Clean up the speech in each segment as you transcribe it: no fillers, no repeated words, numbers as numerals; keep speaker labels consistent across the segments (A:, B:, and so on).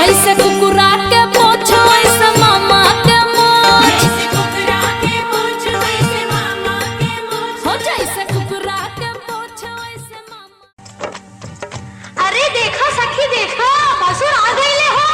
A: जैसे कुकुरा के पोछ वैसे मामा के मोछ। जैसे कुकुरा के पोछ वैसे मामा के मोछ। हो जैसे कुकुरा के पोछ वैसे मामा।
B: अरे देखो सखी देखो, भसुर आ गईले हो।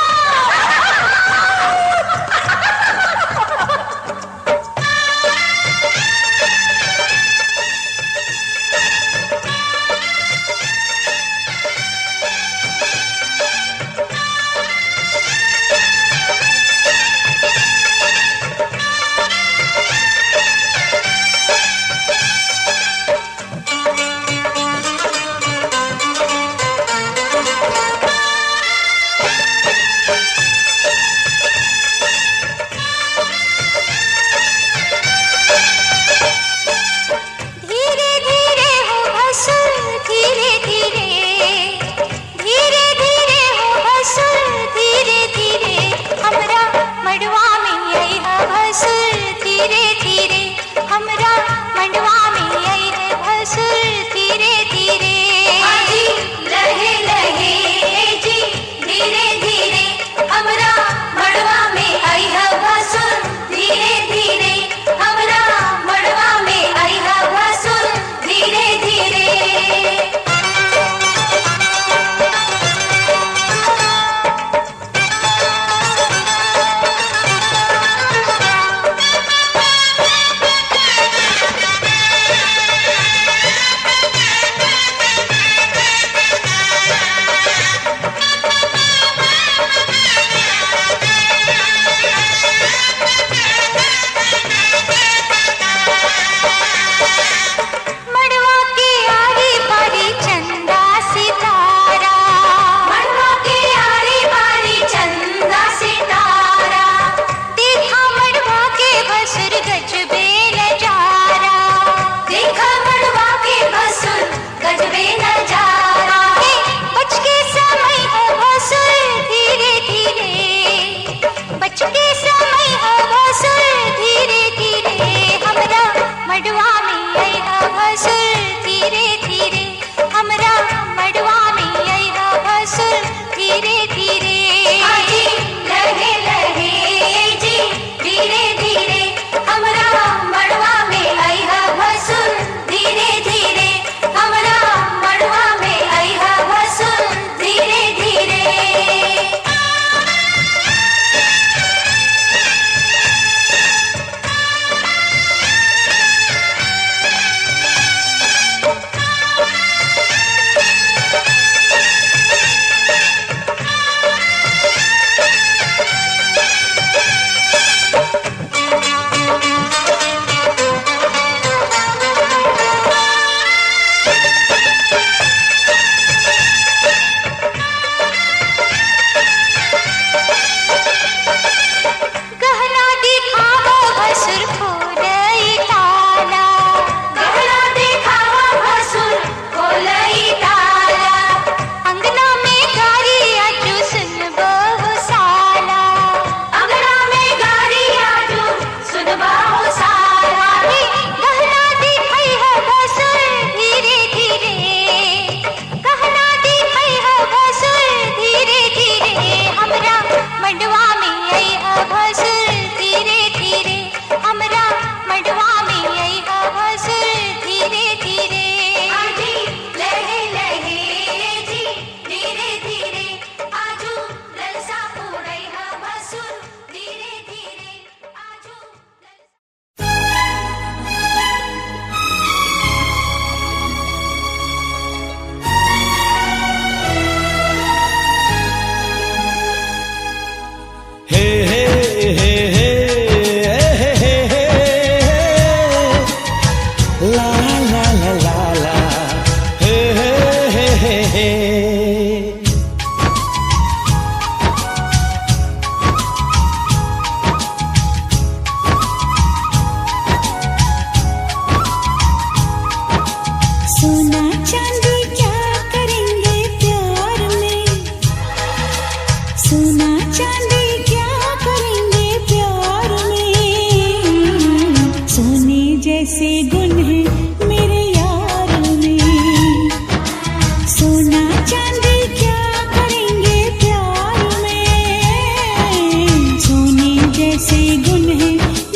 C: जैसे गुण है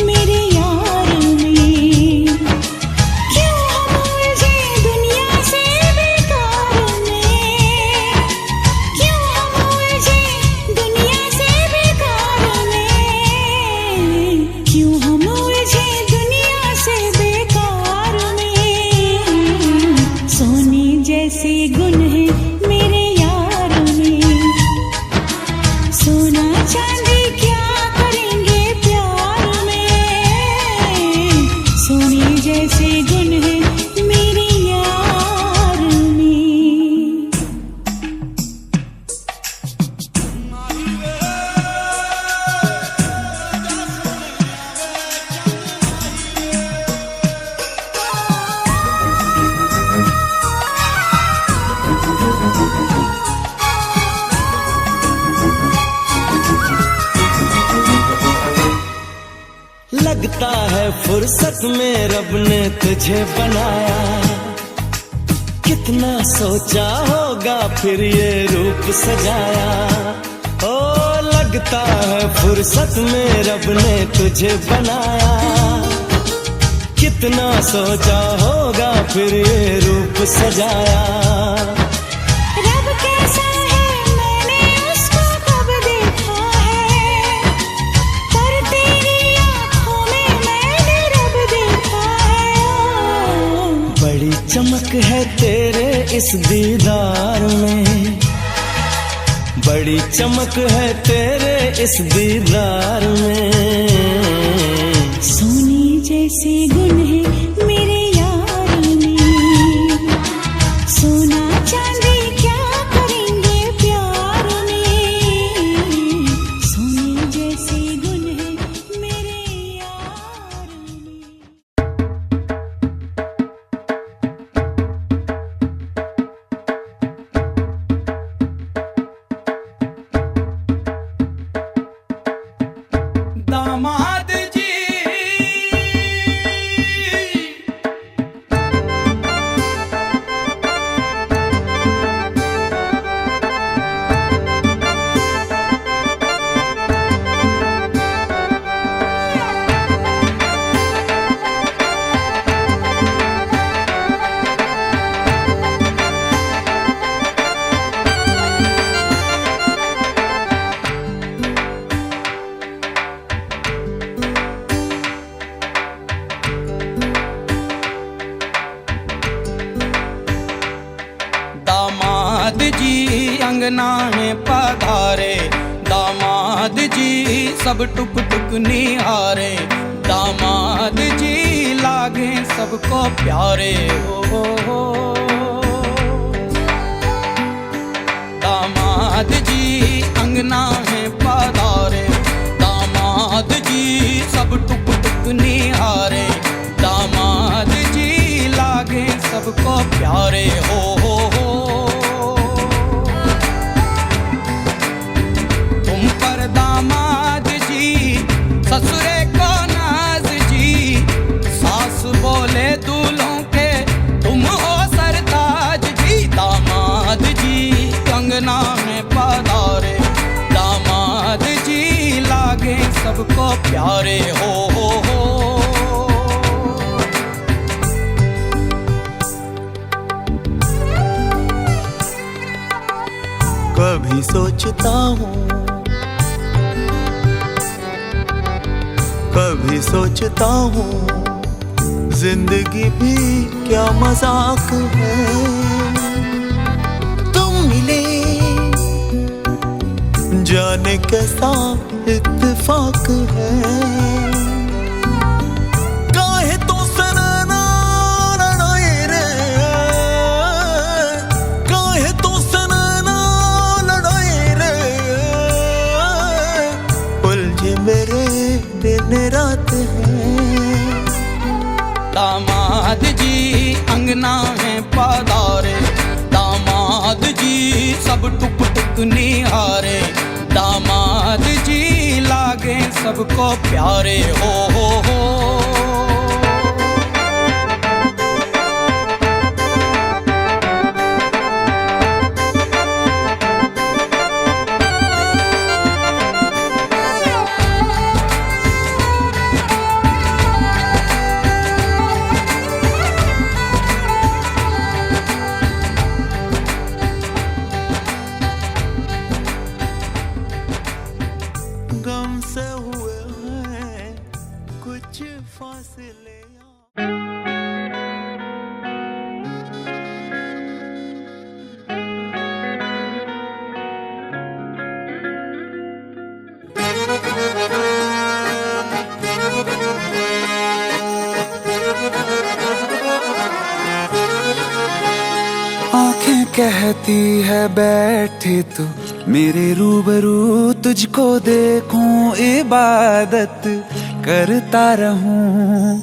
C: मेरे यार में। क्यों हम उलझे दुनिया से बेकार में, क्यों हम उलझे दुनिया से बेकार में, क्यों हम उलझे दुनिया से बेकार में। सोने जैसे गुण है मेरे यार में, सोना चांदी क्या करेंगे प्यार में। सोने जैसे गुण है मेरे यार में।
D: लगता है फुर्सत में रब ने तुझे बनाया, कितना सोचा होगा फिर ये रूप सजाया। ओ लगता है फुर्सत में रब ने तुझे बनाया, कितना सोचा होगा फिर ये रूप सजाया।
C: रब कैसा है मैंने उसको कब देखा है, पर तेरी आँखों में मैंने रब देखा है।
D: बड़ी चमक है तेरे इस दीदार में, बड़ी चमक है तेरे इस दीदार में।
C: सोने जैसे गुण है मेरे यार में, सोना चांदी क्या करेंगे प्यार में। सोने जैसे गुण है मेरे यार में।
E: दामाद जी दामाद जी अंगना में पधारे, दामाद जी सब टुक टुक निहारे। दामाद जी लागे सबको प्यारे हो। दामाद जी अंगना में पधारे, दामाद जी सब टुक टुक निहारे। दामाद जी लागे सबको प्यारे हो। तुम पर दामाद जी ससुरे को नाज जी, सास बोले दूल्हों के तुम हो सरताज जी। दामाद जी कंगना में पधारे, दामाद जी लागे सबको प्यारे हो।
F: कभी सोचता हूँ, कभी सोचता हूँ, जिंदगी भी क्या मजाक है। तुम मिले जाने कैसा इत्तेफाक है। काहे तो सनना लड़ाए रे, काहे तो सनना लड़ाए रे। उलझे मेरे दिन रात है।
E: दामाद जी अंगना में पधारे, दामाद जी सब टुक टुक निहारे। दामाद जी लागे सबको प्यारे हो।
F: तुझसे हुए हैं कुछ फासले।
G: आंखें कहती है बैठे तू मेरे रूबरू, तुझको देखूं इबादत करता रहूं।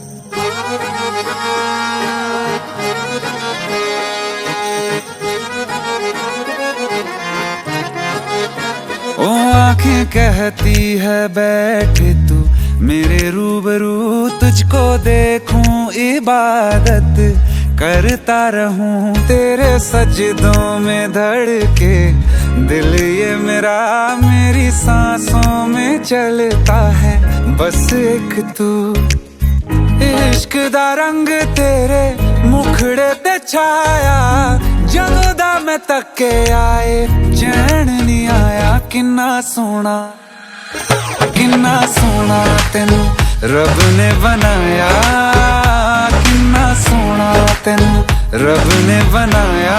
G: ओ आंखें कहती है बैठे तू मेरे रूबरू, तुझको देखूं इबादत करता रहूं। तेरे सजदों में धड़के दिल ये मेरा, मेरी सांसों में चलता है बस एक तू। इश्क दा रंग तेरे मुखड़े ते छाया, जदों दा मैं तके आए चैन नहीं आया। किन्ना सोना तेनू रब ने बनाया, किन्ना सोना तेनू रब ने बनाया।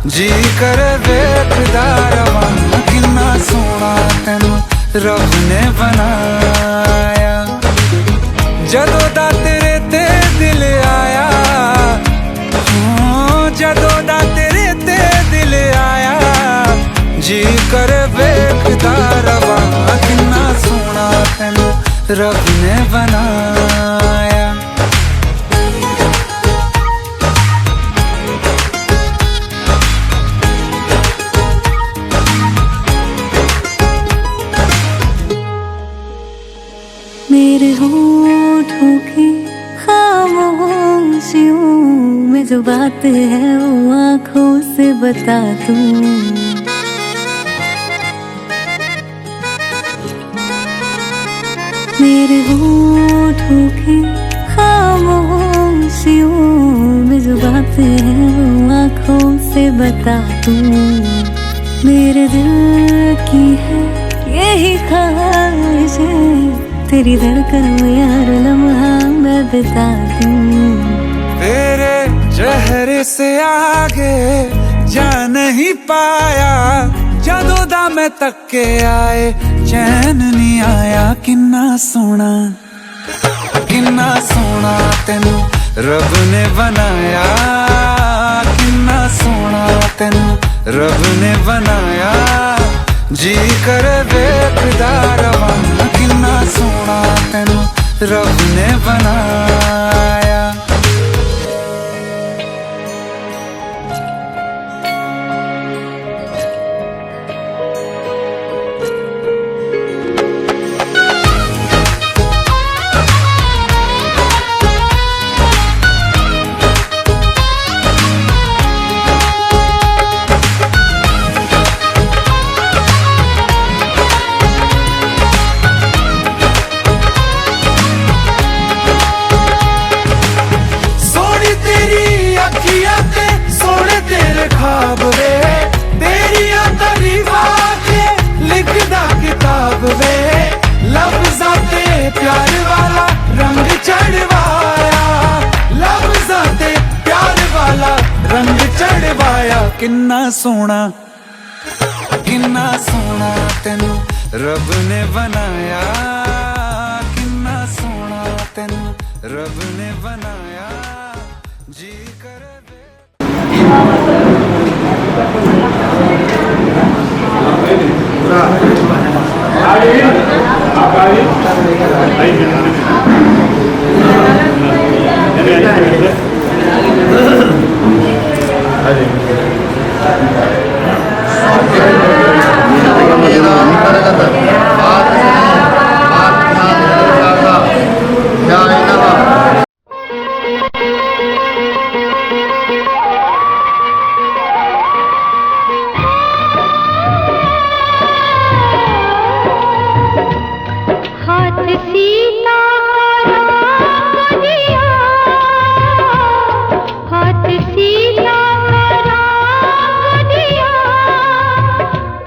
G: जी करे वेखदा रवां, किन्ना सोना तेनू रब ने बनाया। जदों दा तेरे ते दिल आया, जदों दा तेरे ते दिल आया। जी करे वेखदा रवां, किन्ना सोना तेनू रब ने बनाया।
C: मेरे होठों की खामोशियों में जो बात है वो आँखों से बता दूं। मेरे होठों की खामोशियों में जो बात है वो आँखों से बता दूं। मेरे दिल की है यही ख्वाहिश है, तेरी धड़कन में यार लम्हा मैं बिता दूं।
G: तेरे चेहरे से आगे जा नहीं पाया, जदों दा मैं तके आए चैन नहीं आया। किन्ना सोना तेनू रब ने बनाया, किन्ना सोना तेनू रब ने बनाया। जी करे वेखदा रवां, किन्ना सोना तेनू रब ने बनाया। ख्वाब वे तेरिया तारीफां के लिखदा किताब वे, लफ्ज़ां ते प्यार वाला रंग चढ़वाया, लफ्ज़ां ते प्यार वाला रंग चढ़वाया। किन्ना सोना तेनू रब ने बनाया, किन्ना सोना तेनू रब ने बनाया। जी करे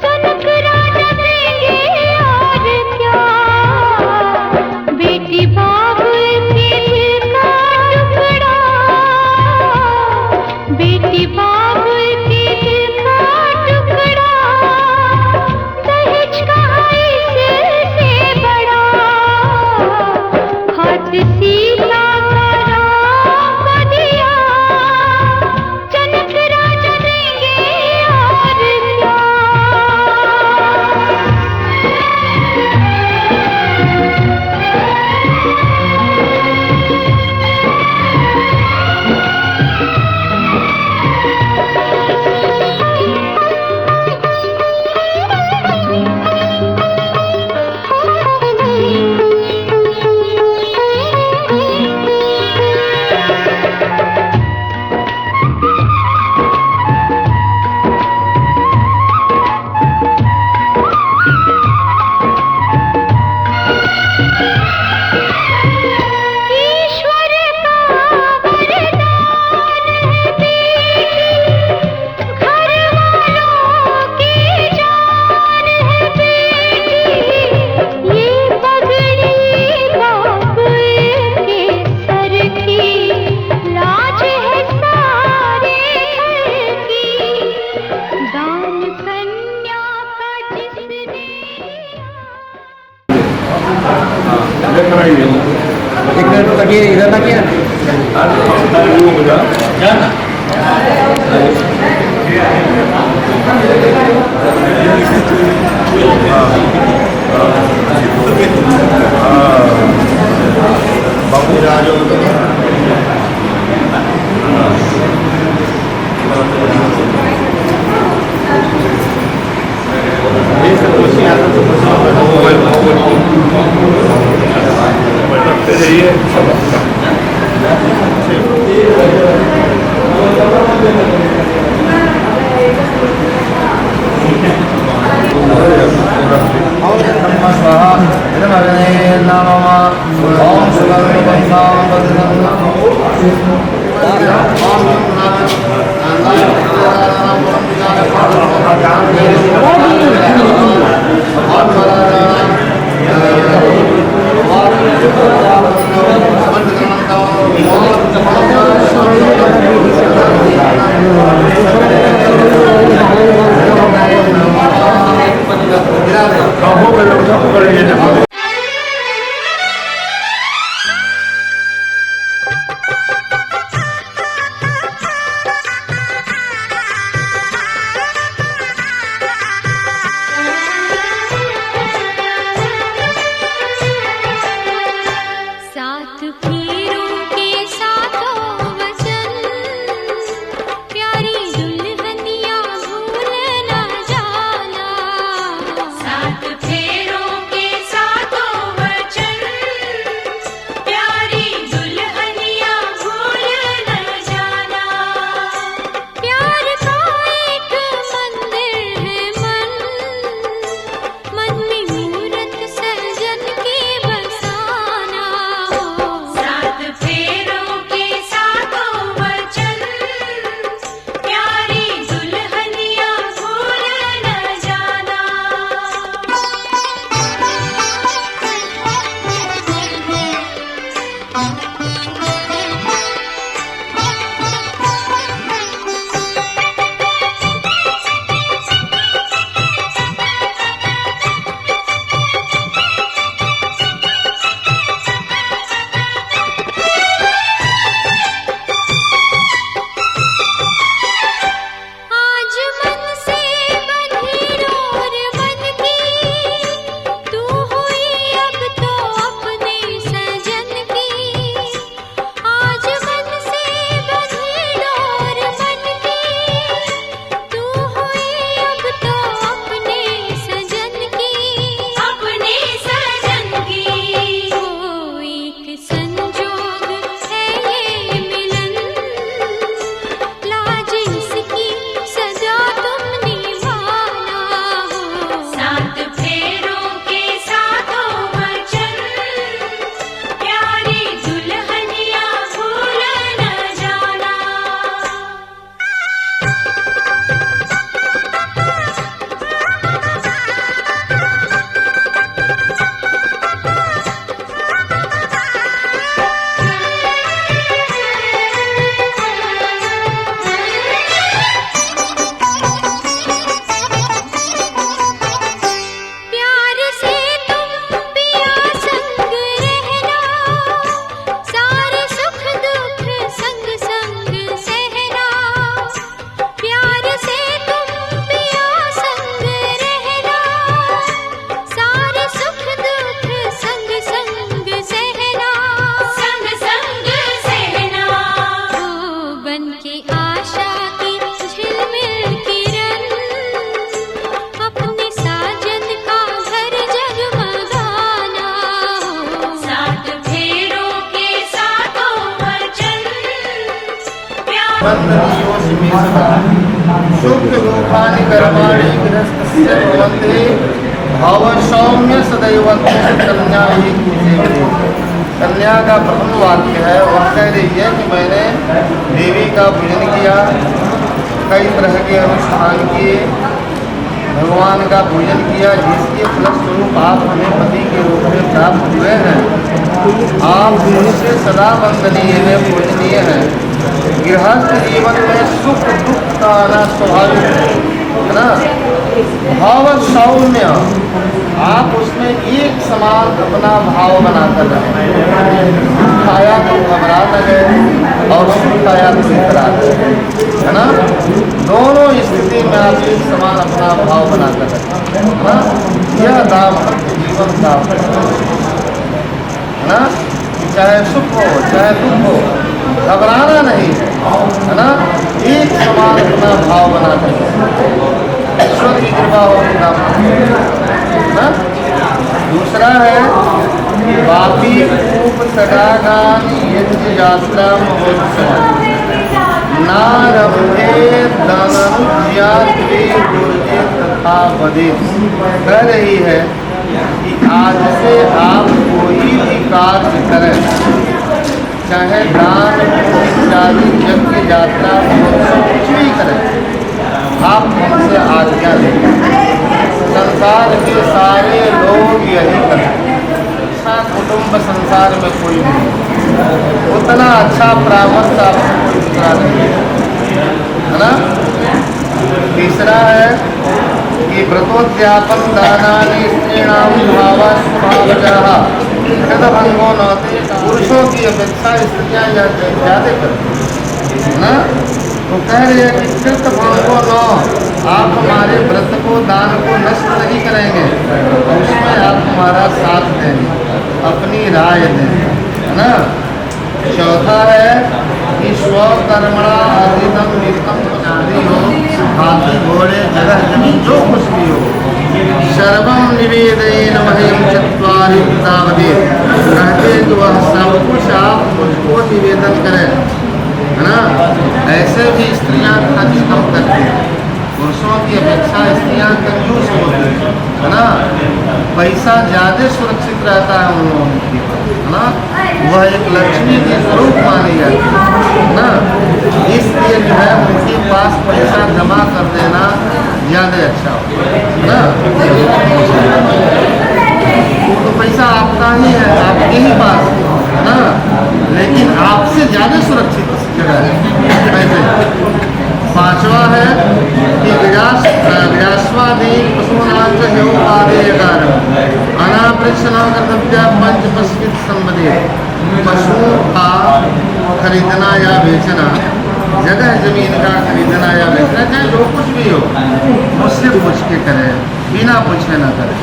B: चनक राजा देंगे
H: एक मिनट तकिए इधर तकिए जाना बाबू राज
A: सात फेरों के सातों वचन प्यारी दुल्हनिया भूल न जाना। सात फेरों के सातों वचन प्यारी दुल्हनिया भूल न जाना। प्यार का एक मंदिर है मन में मूरत सजन के बसाना। सात फेरों के सातों वचन प्यारी दुल्हनिया भूल न जाना। आज मन से बंधी डोर मन की तू हुई अब तो अपने सजन की। आज मन से बंधी डोर मन की तू हुई अब तो अपने सजन की। अपने सजन की वो एक संजोग है ये मिलन लाज इसकी सजा तुम निभाना। सात फेरों के सातों वचन प्यारी दुल्हनिया भूल न जाना। प्यार से तुम पिया संग रहना। सारे सुख दुख संग संग सहना। प्यार से तुम पिया संग रहना। सारे सुख दुख संग संग सहना। संग संग सहना हो बन के आशा की झिलमिल किरण अपने साजन का घर जगमगाना। सात फेरों के सातों वचन
H: शुभ रूपाणि कर्माणि गृहस्थस्य भवन्ति भाव सौम्य सदैव कन्या ही पूजेते। कन्या का प्रथम वाक्य है वह कह रही है कि मैंने देवी का पूजन किया, कई तरह के अनुष्ठान किए, भगवान का पूजन किया, जिसके फलस्वरूप आप हमें पति के रूप में प्राप्त हुए हैं। आप मुझसे सदा वंदनीय है, पूजनीय है। गृहस्थ जीवन में सुख दुख का आना स्वाभाविक है ना। भाव सौम्य, आप उसमें एक समान अपना भाव बनाकर रखें। खाया तो घबरा न गए और खाया तो इतरा गए, है ना। दोनों स्थिति में आप एक समान अपना भाव बनाकर रखें, है ना। यह दाम्पत्य जीवन का है ना। चाहे सुख हो चाहे दुख हो, घबराना नहीं, है ना। एक समान अपना भाव बनाकर ईश्वर की कृपा हो। दूसरा है वापी कूप तटागान यज्ञ यात्रा महोत्सव नारंभे धनुज्यात्रे गुरुजे तथा बदे। कह रही है कि आज से आप कोई भी कार्य करें, चाहे दान इत्यादि यज्ञ यात्रा महोत्सव कुछ भी करें, आप हमसे आज्ञा लें। संसार के सारे लोग यही करें, अच्छा कुटुंब संसार में कोई नहीं, उतना अच्छा परामर्श आपको कोई दूसरा नहीं है ना। तीसरा है कि व्रतोद्यापन दानानि स्त्रीणाम भावस्वभावजः कृतभंगो नौते। पुरुषों की अपेक्षा स्त्रियाँ ज़्यादा करती ना। तो कह रहे हैं कि कृतभंगो नौ, आप हमारे व्रत को दान को नष्ट नहीं करेंगे, उसमें आप हमारा साथ देंगे, अपनी राय देंगे, है ना। चौथा है कि स्वकर्मणा अधिकम निकम आदि हो, हाथी घोड़े जगह जमीन जो कुछ भी हो, सर्वम निवेदन मह्यम चत्वारि प्रदावदे। कहते कि वह सब कुछ आप मुझको निवेदन करें, है ना। ऐसे भी स्त्रियां खर्च कम करती हैं, पुरुषों की अपेक्षा स्त्रियां कंजूस होती हैं, है ना। पैसा ज़्यादा सुरक्षित रहता है उन लोगों की, है ना। वह एक लक्ष्मी के स्वरूप मानी जाती है ना। इसलिए जो है उनके पास पैसा जमा कर देना ज़्यादा अच्छा हो, है ना। तो पैसा आपका ही है, आपके ही पास है ना, लेकिन आपसे ज़्यादा सुरक्षित जगह है पैसे। पांचवा है कि विरास्वादी पशुनाच हेउपादेयकार अनापृक्षण कर्तव्य पंच पश्चित संबंधी। पशुओं का खरीदना या बेचना, जगह जमीन का खरीदना या बेचना, चाहे जो कुछ भी हो, मुझसे पूछ के करें, बिना पूछे न करें।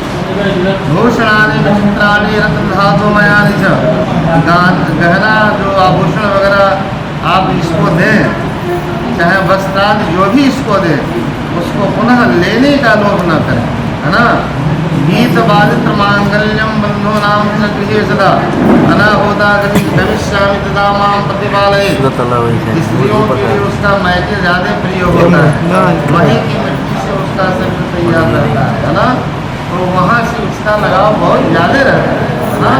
H: भूषणानि विचित्राणि रत्न धातु मयानि च, गहना जो आभूषण वगैरह आप इसको दें, चाहे वस्त्रादि जो भी इसको दें, उसको पुनः लेने का लोभ न करें, है ना। गीत बाधित मांगल्यम बंधो नाम च गृहे सदा अनाहोता गमिष्यामि तदा मां प्रतिपालय। स्त्रियों के लिए उसका मैके ज़्यादा प्रिय होता है, वहीं की मिट्टी से उसका शरीर तैयार रहता है ना। तो वहाँ से उसका लगाव बहुत ज़्यादा रहता है ना।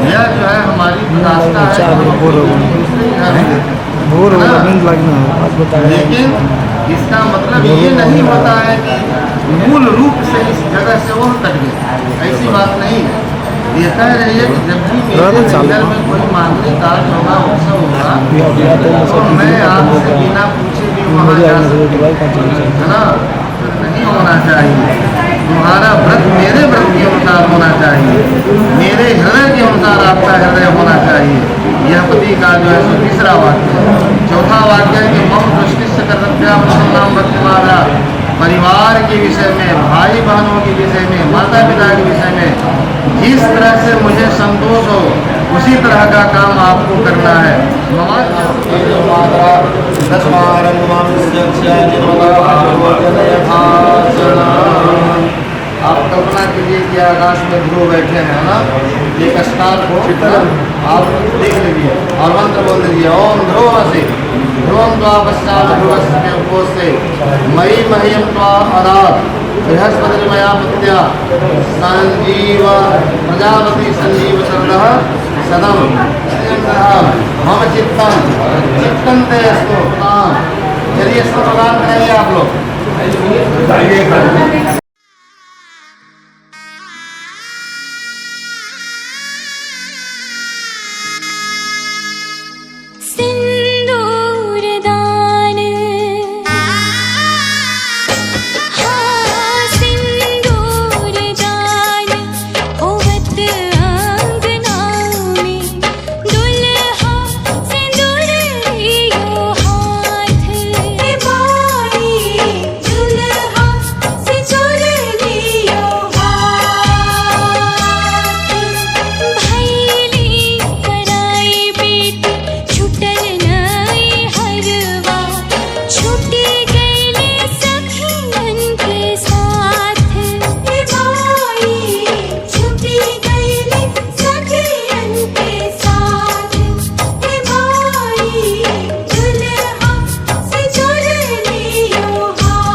H: यह जो है हमारी विरासता है, लेकिन इसका मतलब ये नहीं होता है कि मूल रूप से इस जगह से वह कट गए, ऐसी बात नहीं। ये कह रही है कि जब भी मेरे घर में कोई मांगलिक कार्य होगा, उत्सव होगा, तो मैं आपसे बिना पूछे भी वहाँ जा सकता हूँ, है ना। नहीं होना चाहिए, तुम्हारा व्रत मेरे व्रत के अनुसार होना चाहिए, मेरे हृदय के अनुसार आपका हृदय होना चाहिए। यह पति का जो है तीसरा वाक्य है। चौथा वाक्य है कि मम दुष्टिश्च कर्तव्याम भक्तिमादा। परिवार के विषय में, भाई बहनों के विषय में, माता पिता के विषय में जिस तरह से मुझे संतोष हो, उसी तरह का काम आपको करना है। आप कल्पना कीजिए कि आकाश में ध्रुव बैठे हैं ना, एक स्टार को आप देख लीजिए और मंत्र बोल दीजिए ओम ध्रुव से ध्रुवम द्वा पश्चात ध्रुव से मई मह्यम द्वा अरात बृहस्पति मया पत्या संजीव प्रजापति संजीव शरदः सदम मम चित्तम चित्तन्ते अस्तु। चलिए इसको प्रदान करेंगे आप लोग।
A: सिंदूर दान हाँ
C: अंगना में दुल्हा सिंदूर लियो हाथ बाई दुल्हा सिंदूर लियो हाथ भैली कराई बेटी छुटल नई हरवा छुटी गईले सखियन के साथ बाई छुटी गईले सखियन के साथ बाई दुल्हा सिंदूर लियो हाथ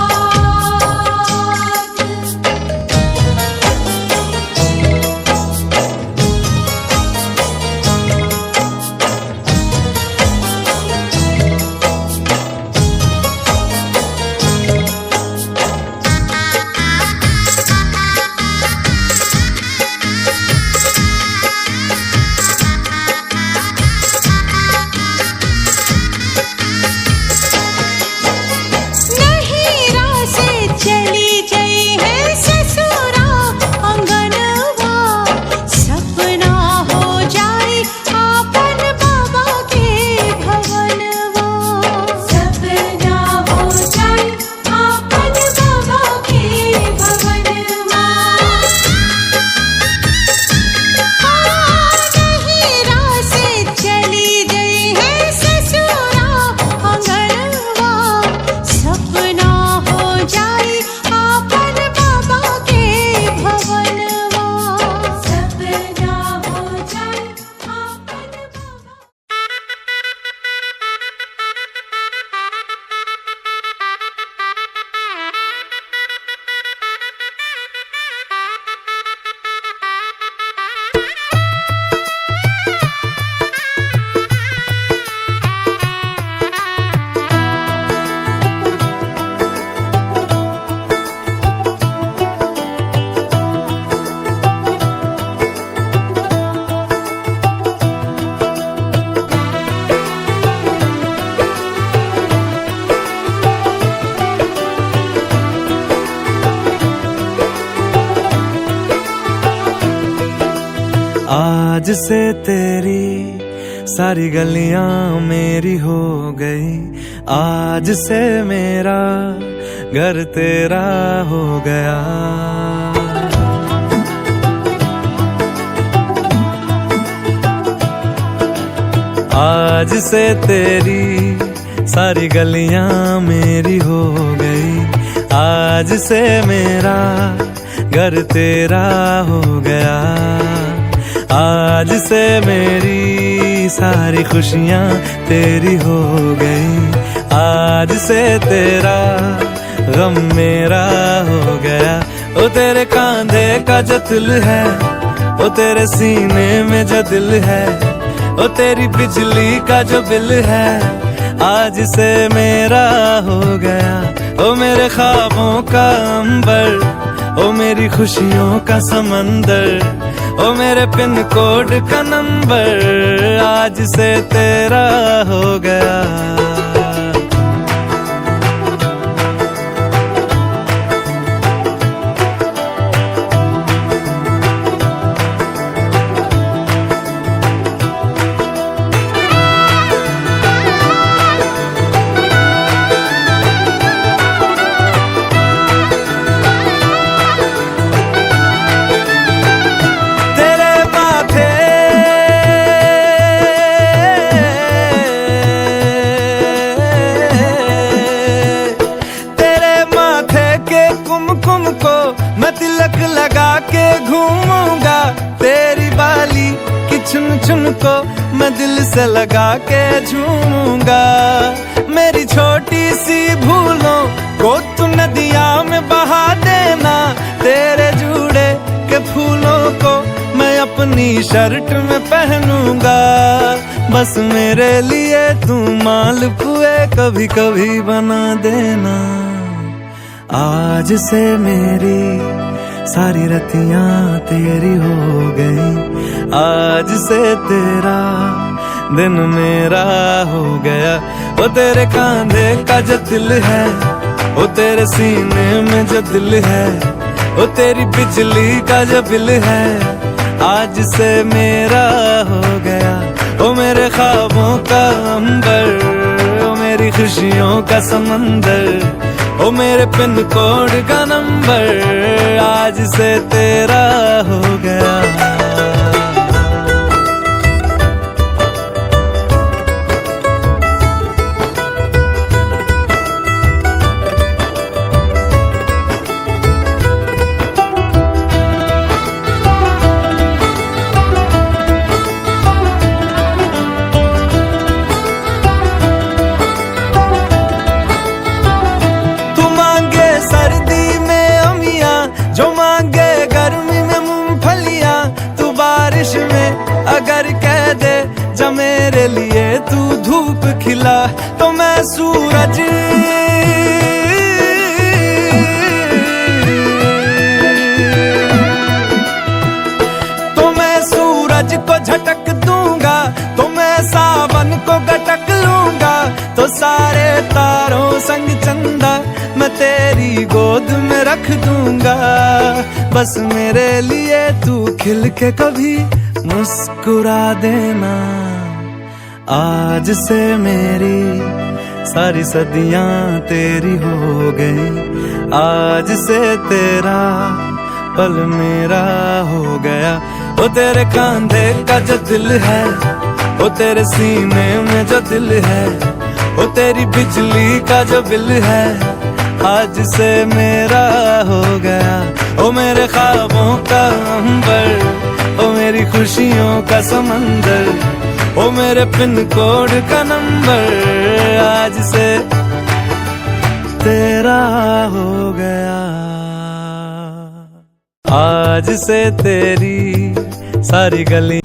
C: नहीरा से चली गई है ससुरा अंगनवा सपना हो जाए आपन बाबा के भवनवा सपना हो जाए आपन बाबा के भवनवा नहीरा से चली गई है ससुरा अंगनवा सपना हो जाए आपन बाबा के भवनवा सपना हो जाए आपन बाबा
D: आज से तेरी सारी गलियां मेरी हो गई, आज से मेरा घर तेरा हो गया। आज से तेरी सारी गलियां मेरी हो गई, आज से मेरा घर तेरा हो गया। आज से मेरी सारी खुशियां तेरी हो गई, आज से तेरा गम मेरा हो गया। ओ तेरे कांधे का जो दिल है, ओ तेरे सीने में जो दिल है, ओ तेरी बिजली का जो बिल है, आज से मेरा हो गया। ओ मेरे ख्वाबों का अंबर, ओ मेरी खुशियों का समंदर, ओ मेरे पिन कोड का नंबर, आज से तेरा हो गया। लगा के घूमूंगा तेरी बाली की चुन चुन को मैं दिल से लगा के झूमूंगा। मेरी छोटी सी भूलों को तू नदिया में बहा देना, तेरे जूड़े के फूलों को मैं अपनी शर्ट में पहनूंगा। बस मेरे लिए तू मालपुए कभी कभी बना देना। आज से मेरी सारी रतियां तेरी हो गई, आज से तेरा दिन मेरा हो गया। वो तेरे कांधे का जो दिल है, वो तेरे सीने में जो दिल है, वो तेरी बिजली का जो बिल है, आज आज से मेरा हो गया ओ मेरे ख्वाबों का अंबर, ओ मेरी खुशियों का समंदर, ओ मेरे पिन कोड का नंबर, आज से तेरा हो गया। जो मांगे गर्मी में मूंगफलियां, तू बारिश में अगर कह दे जा मेरे लिए तू धूप खिला, तो मैं सूरज को झटक दूंगा, तो मैं सावन को गटक लूंगा, तो सारे तारों संग चंदा मैं तेरी गोद में रख दूंगा। बस मेरे लिए तू खिल के कभी मुस्कुरा देना। आज से मेरी सारी सदियां तेरी हो गई, आज से तेरा पल मेरा हो गया। वो तेरे कांधे का जो दिल है, वो तेरे सीने में जो दिल है, वो तेरी बिजली का जो बिल है, आज से मेरा हो गया। ओ मेरे ख्वाबों का अंबर, ओ मेरी खुशियों का समंदर, ओ मेरे पिन कोड का नंबर, आज से तेरा हो गया। आज से तेरी सारी गली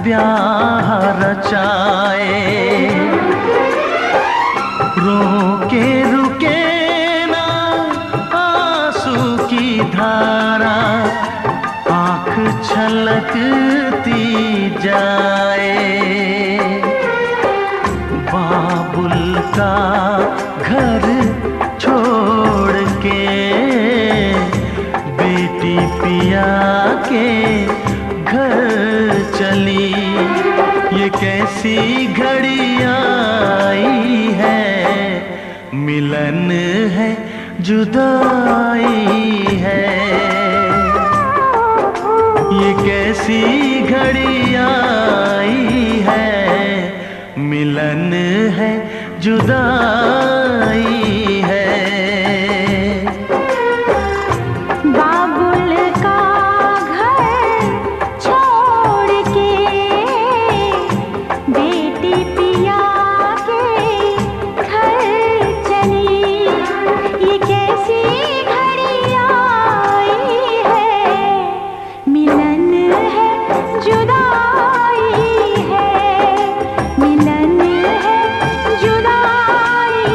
I: ब्याह रचाए। रोके रुके ना आंसू की धारा, आँख छलकती जाए। बाबुल का घर छोड़ के बेटी पिया के घर चली। ये कैसी घड़ी आई है, मिलन है जुदाई है। ये कैसी घड़ी आई है, मिलन है जुदाई है।
C: बाबुल का घर छोड़ के बेटी पिया के घर चली। ये कैसी घड़ी आई है, मिलन है जुदाई है, मिलन है जुदाई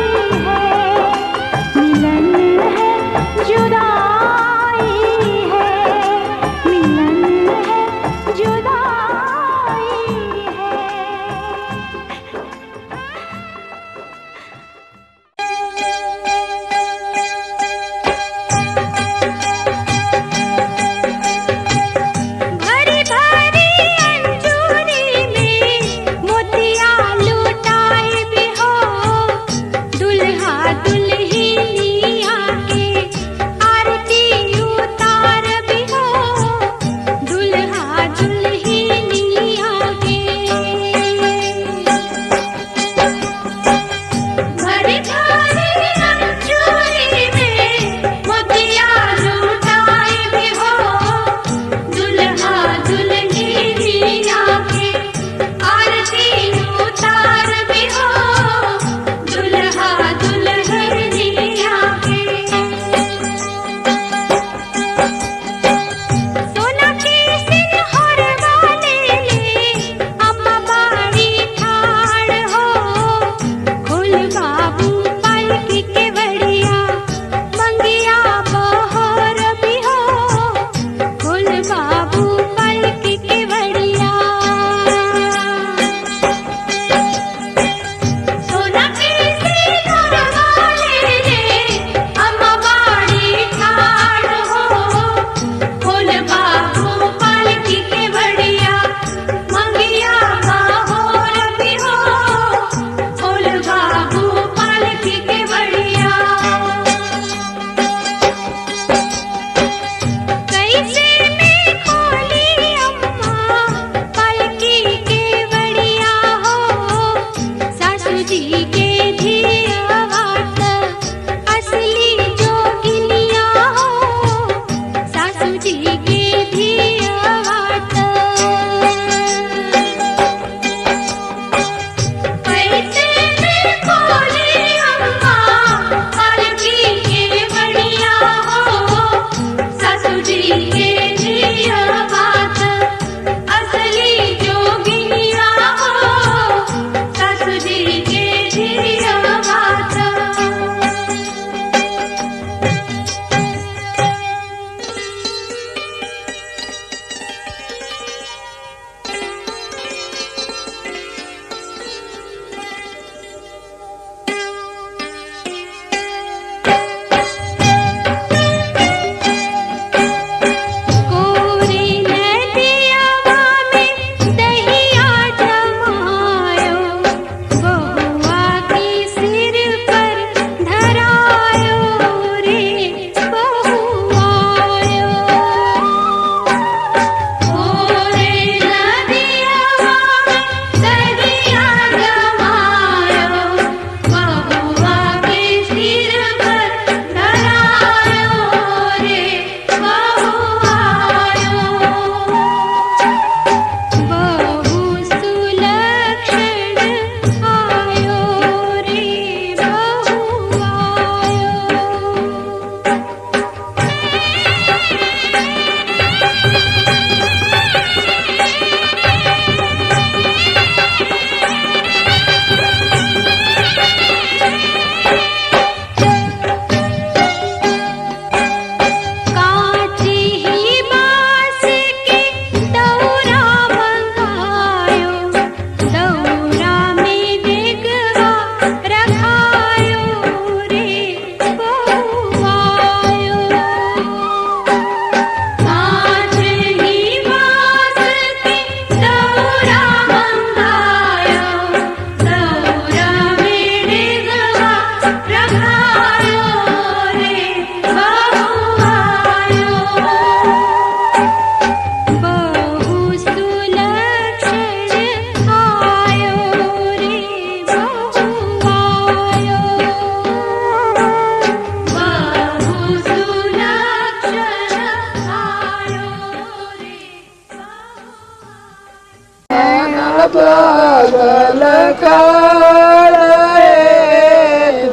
H: बगल खाड़े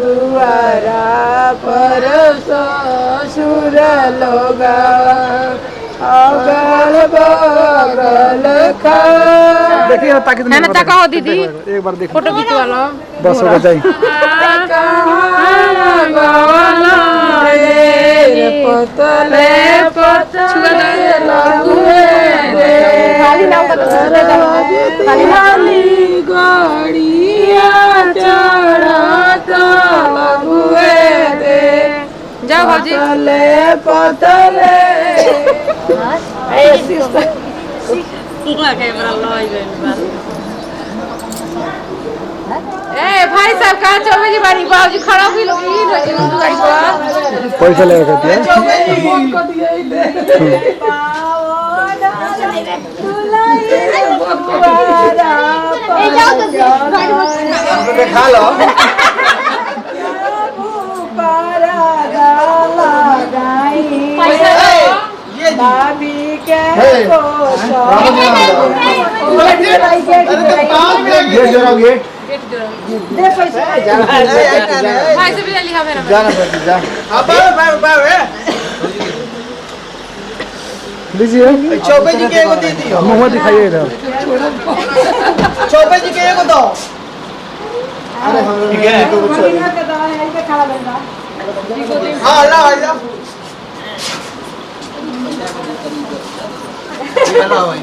H: दुआरा पर ससुर लोगा अगल बगल देखिए ताकि है ना ताका हो दीदी एक बार देखो फोटो खिंचवा लो बस हो जाए पतले पतले खाली गड़िया चढ़ता लगुए दे जाओ भाजी पतले ए भाई साहब कहाँ चौबे जी बारी बाबूजी खड़ा हुई लोग गाड़ी पर पैसा ले रखे थे खा लो भाभी के गेट दे पैसा भाई से भी लिखा मेरा जाना पड़ता जा अब लीजिए चौबे जी के एगो दे दियो मुंह दिखाइए इधर चौबे जी के एगो दो अरे ठीक है तो कुछ महीना का दवा है पे खड़ा बनवा हां ला ला ये ला भाई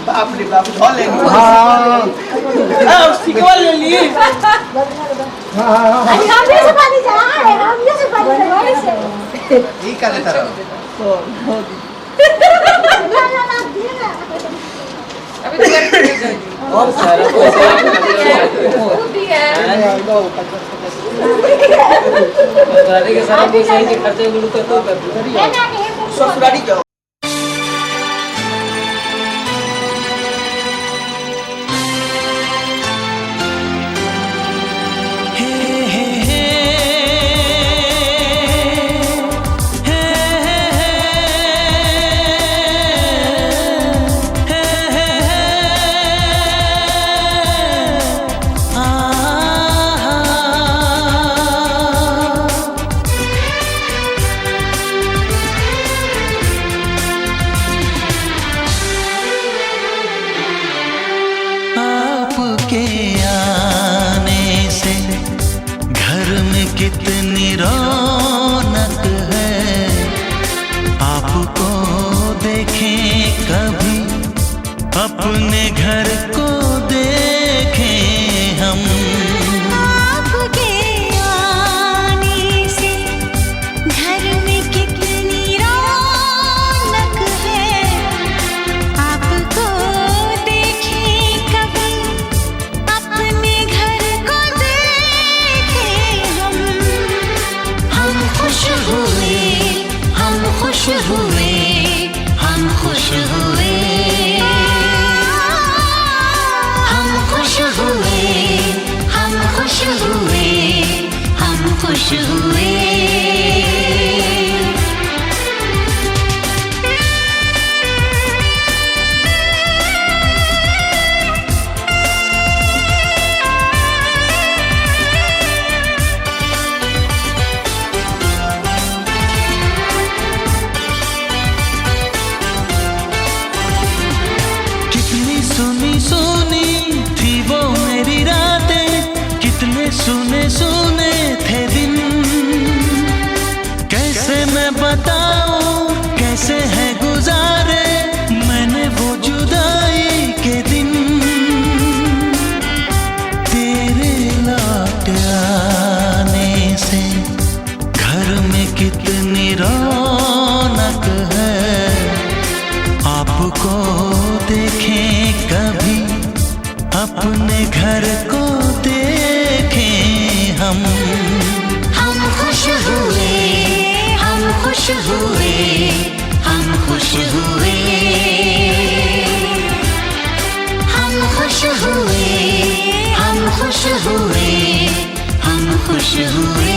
H: बाप रे बाप धो लेंगे हां अब सिकवा ले लिए हां हम से पानी जा रहे हम से पानी लगाए से ठीक है लेता रहो अभी और सारा होती है गाड़ी के सारा पैसा ही खर्चे गुरु तो ससुराली जाओ
I: कितनी रौनक है आपको देखें कभी अपने घर को देखें हम
C: आपके आने से घर में कितनी रौनक है आपको देखें कभी अपने घर को देखें हम खुश हुए हम खुश हुए हम खुश हुए हम खुश हुए हम खुश हुए हम खुश हुए
I: सुने सुने थे दिन कैसे मैं बताऊं कैसे है गुजारे मैंने वो जुदाई के दिन तेरे लौट आने से घर में कितनी रौनक है आपको देखें कभी अपने घर को हम
C: खुश हुए हम खुश हुए हम खुश हुए हम खुश हुए हम खुश हुए हम खुश हुए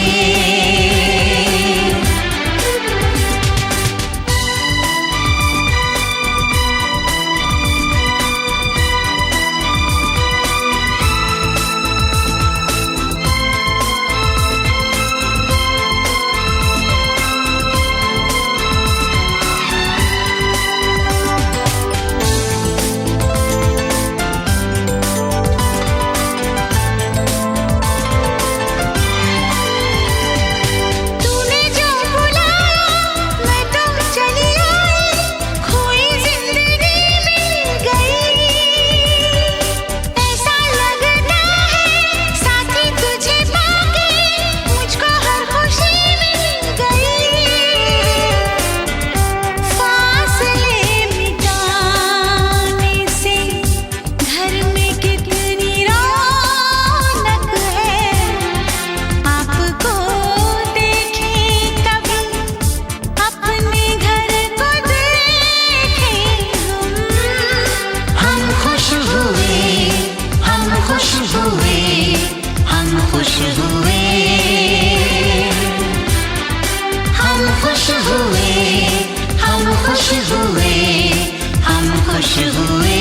I: हुए।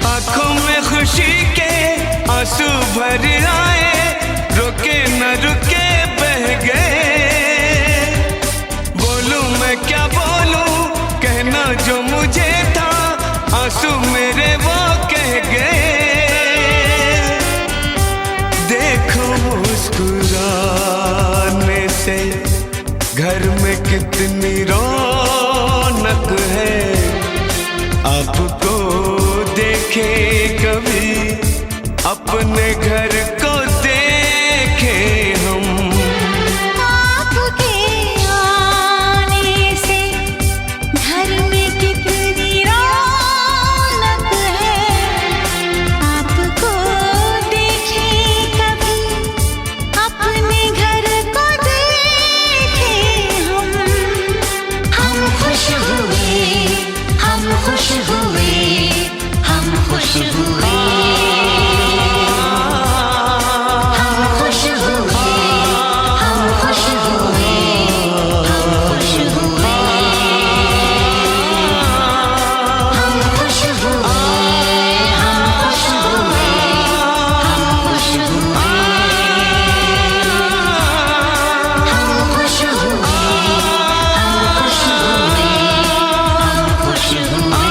F: आंखों में खुशी के आंसू भर आए, रुके न रुके बह गए। बोलूं मैं क्या बोलूं, कहना जो मुझे था, आंसू मेरे वो कह गए। देखो मुस्कुराने से घर में कितनी रौनक है, आपको देखे कभी अपने घर को देखे हम।
C: आपके आने से घर में कितनी रौनक है, आपको देखे कभी अपने घर को देखे हम।
I: हम खुश हुए, हम खुश हुए, हम खुश हुए। हम खुश हुए, हम खुश हुए, हम खुश हुए। हम खुश हुए, हम खुश हुए, हम खुश हुए। हम खुश हुए, हम खुश हुए, हम खुश हुए।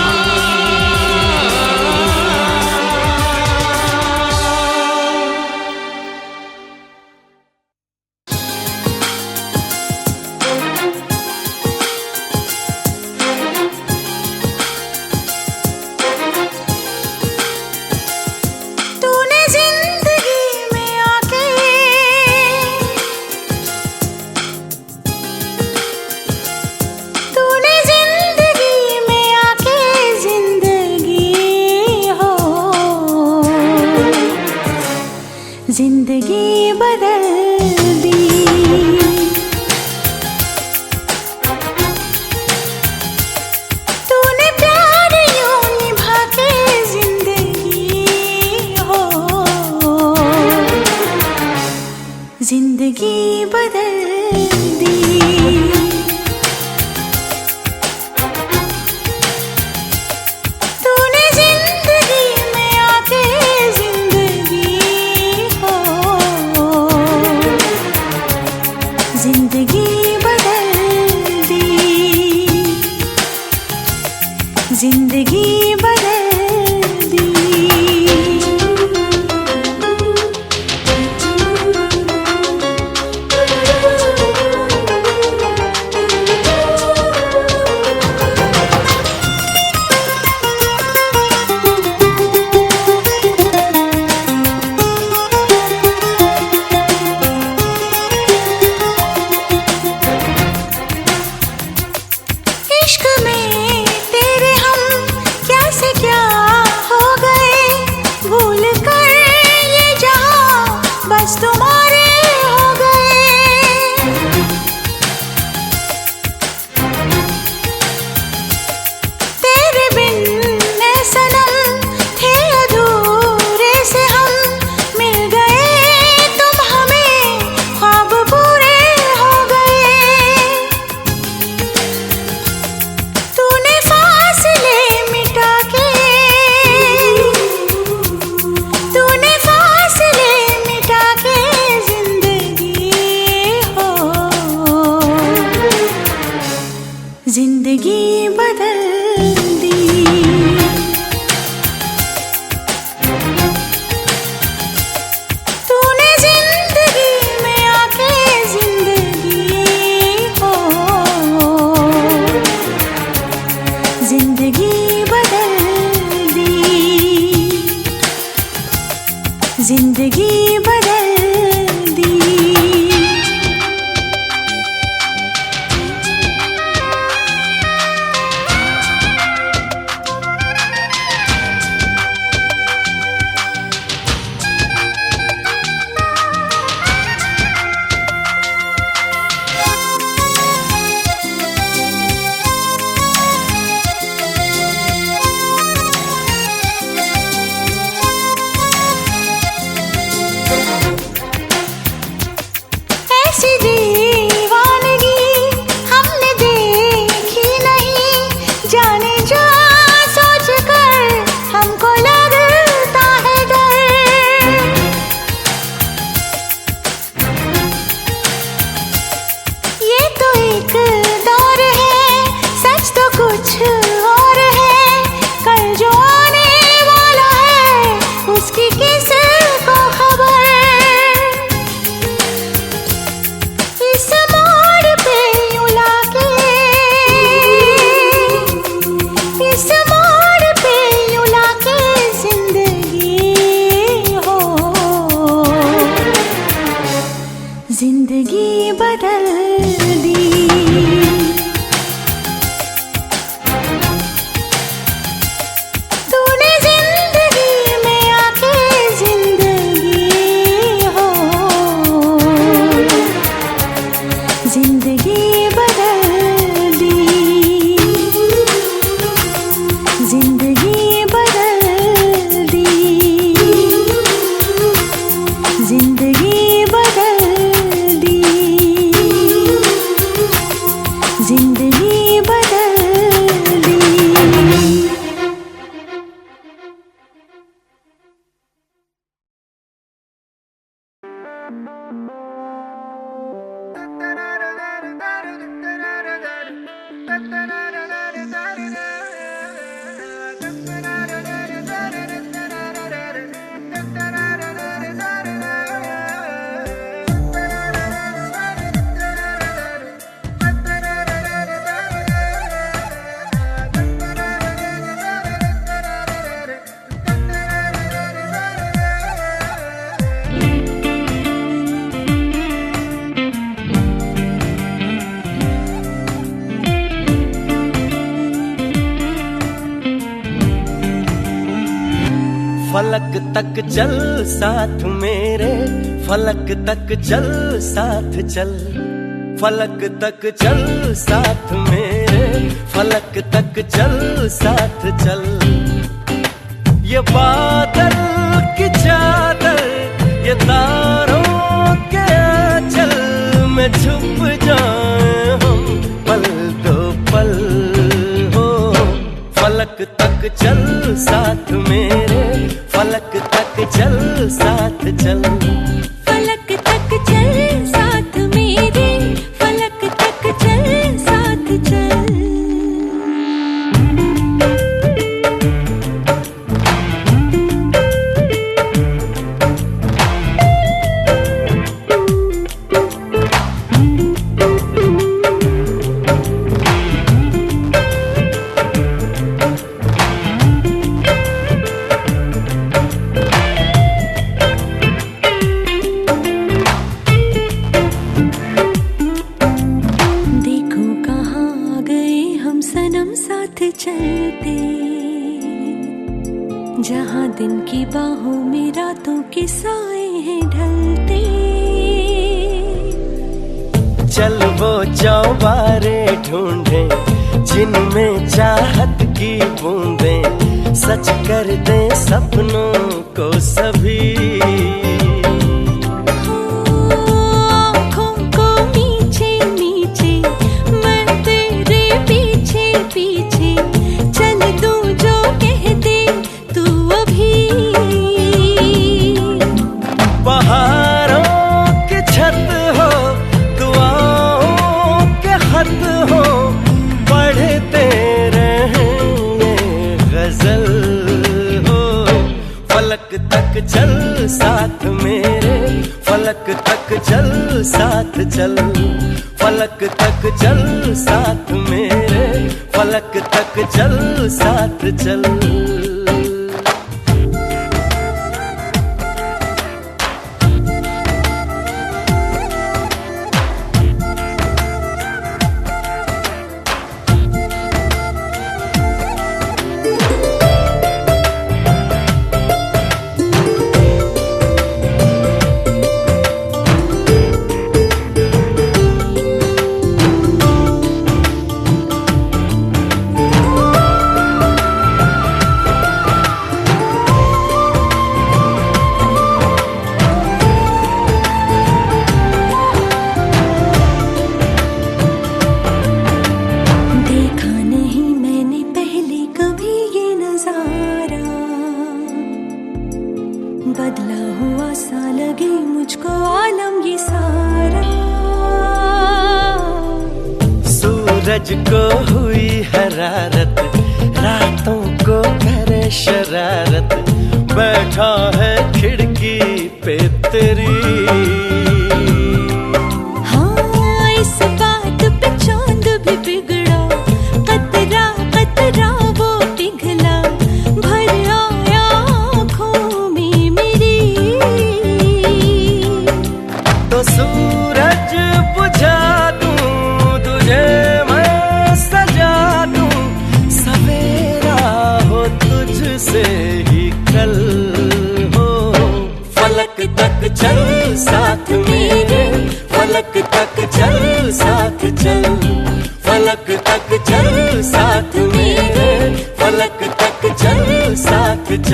C: तूने जिंदगी में आके तूने जिंदगी में आके जिंदगी हो जिंदगी बदल दी। तूने प्यार यूं निभा के जिंदगी हो जिंदगी बदल दी। तूने जिंदगी में आके जिंदगी हो जिंदगी बदल दी। जिंदगी बदल दी। जिंदगी बदल दी। तूने जिंदगी में आके जिंदगी हो, जिंदगी बदल दी, जिंदगी बदल दी, जिंदगी बदल दी, जिंदगी बदल दी।
I: फलक तक चल साथ मेरे, फलक तक चल साथ चल, फलक तक चल साथ मेरे, फलक तक चल साथ चल। ये बादल की चादर, ये तारों के आंचल में छुप जाए हम पल दो पल हो। फलक तक चल साथ मेरे, फलक तक चल साथ चल,
C: फलक तक चल साथ मेरे, फलक तक चल साथ चल। चलते जहाँ दिन की बाहों में रातों के साए हैं ढलते।
I: चल वो चौबारे ढूंढे जिनमें चाहत की बूंदें सच कर दे सपनों को सभी। फलक तक चल साथ मेरे, फलक तक चल साथ चल, फलक तक चल साथ मेरे, फलक तक चल साथ चल।
C: बदला हुआ सा लगे मुझको आलम ये सारा।
I: सूरज को हुई हरारत, रातों को करे शरारत, बैठा है खिड़की पे तेरी।
C: हाँ इस बात पे चांद भी बिगड़ा, कतरा कतरा वो पिघला, भर आया आँखों में मेरी।
I: तो सूरज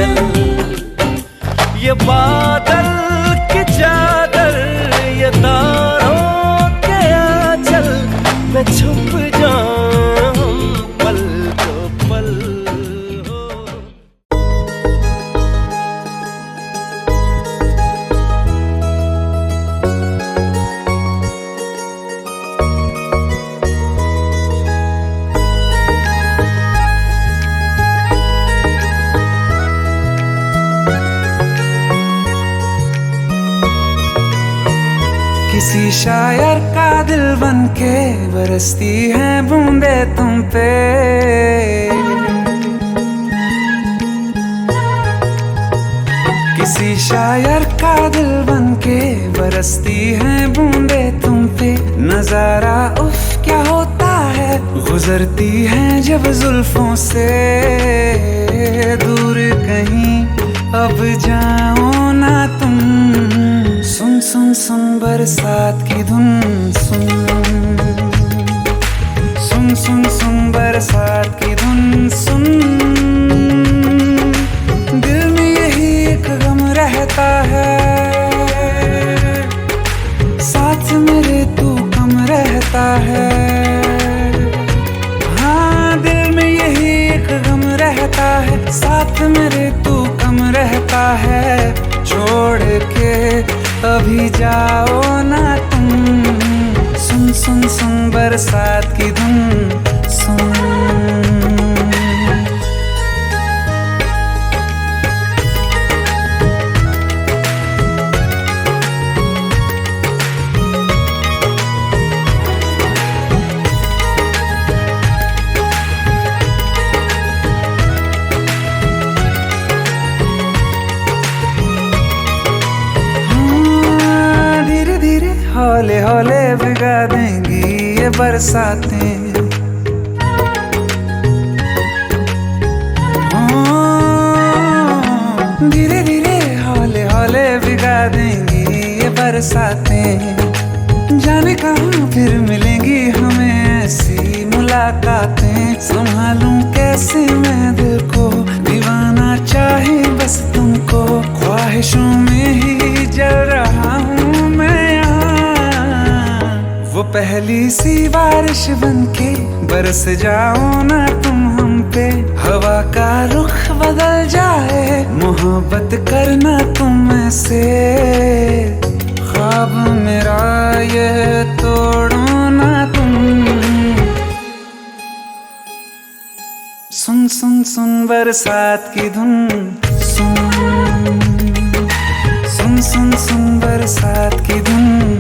I: चल। ये बादल की चादर, ये तारों के आंचल में छुप जाऊं पल दो पल हो।
G: किसी शायर का दिल बनके बरसती है बूंदे तुम पे। किसी शायर का दिल बनके बरसती है बूंदे तुम पे। नजारा उफ क्या होता है, गुजरती है जब जुल्फों से। दूर कहीं अब जाओ ना तुम, सुन सुन सुन बरसात की धुन सुन। सुन सुन सुन बरसात की धुन सुन। दिल में यही एक गम रहता है, साथ मेरे तू कम रहता है। हाँ दिल में यही एक गम रहता है, साथ मेरे तू कम रहता है। छोड़ के अभी जाओ ना तुम, सुन सुन सुन बरसात की धुन सुन। हौले हौले भिगा देंगी ये बरसातें। धीरे धीरे हौले हौले भिगा देंगी ये बरसातें। जाने कहाँ फिर मिलेंगी हमें ऐसी मुलाकातें। संभालूं कैसे मैं दिल को, दीवाना चाहे बस तुमको। ख्वाहिशों में ही जल रहा हूँ मैं यहाँ। वो पहली सी बारिश बनके बरस जाओ ना तुम हम पे। हवा का रुख बदल जाए, मोहब्बत करना तुम ऐसे। ख्वाब मेरा ये तोड़ो ना तुम, सुन सुन सुन बरसात की धुन सुन। सुन सुन सुन बरसात की धुन।